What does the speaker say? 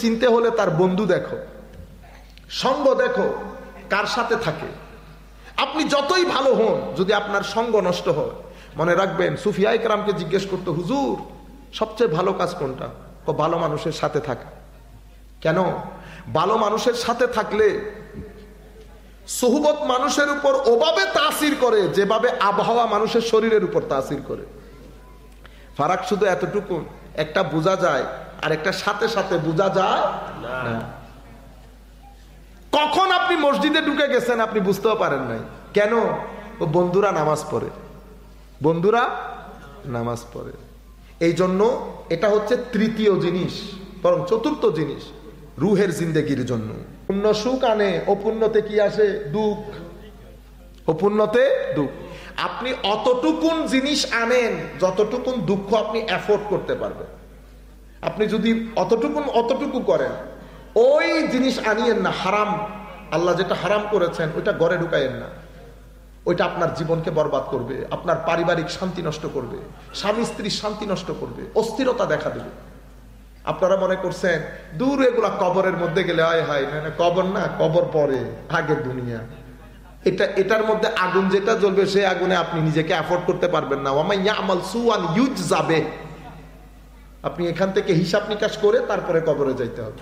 চিনতে হলে তার বন্ধু দেখো, সঙ্গ দেখো, কার সাথে থাকে। আপনি যতই ভালো হন, যদি আপনার সঙ্গ নষ্ট হয়, মনে রাখবেন সুফিয়া ইকরামকে জিজ্ঞেস করতো, হুজুর সবচেয়ে ভালো কাজ কোনটা? ভালো মানুষের সাথে থাকা। কেন? ভালো মানুষের সাথে থাকলে সুহবত মানুষের উপর ওভাবে তাসির করে যেভাবে আবহাওয়া মানুষের শরীরের উপর তাসির করে। ফারাক শুধু এতটুকু, একটা বোঝা যায় আর একটা সাথে সাথে বোঝা যায় না। কখন আপনি মসজিদে ঢুকে গেছেন আপনি বুঝতেও পারেন নাই। কেন? ও বন্ধুরা নামাজ পড়ে, বন্ধুরা নামাজ পড়ে। এই জন্য এটা হচ্ছে তৃতীয় জিনিস, বরং চতুর্থ জিনিস রুহের জিন্দেগির জন্য। পুণ্য সুখ আনে, অপুণ্যতে কি আসে? দুঃখ। অপুণ্যতে দুঃখ। আপনি অতটুকুন জিনিস আনেন যতটুকুন দুঃখ আপনি অ্যাফোর্ড করতে পারবেন। আপনি যদি অতটুকু করেন, ওই জিনিস আনিয়েন না। হারাম, আল্লাহ যেটা হারাম করেছেন ওইটা ঘরে ঢুকাইয়েন না। ওইটা আপনার জীবনকে বরবাদ করবে, আপনার পারিবারিক শান্তি নষ্ট করবে, স্বামী স্ত্রীর শান্তি নষ্ট করবে, অস্থিরতা দেখা দেবে। আপনারা মনে করছেন দূর এগুলা কবরের মধ্যে গেলে হয় হয় না, কবর না, কবর পরে, আগের দুনিয়া। এটার মধ্যে আগুন যেটা জ্বলবে সেই আগুনে আপনি নিজেকে অ্যাফোর্ড করতে পারবেন না। ওয়ামাই ইয়ামাল সুআন ইউজযা বিহি। আপনি এখান থেকে হিসাব নিকাশ করে তারপরে কবরে যাইতে হবে।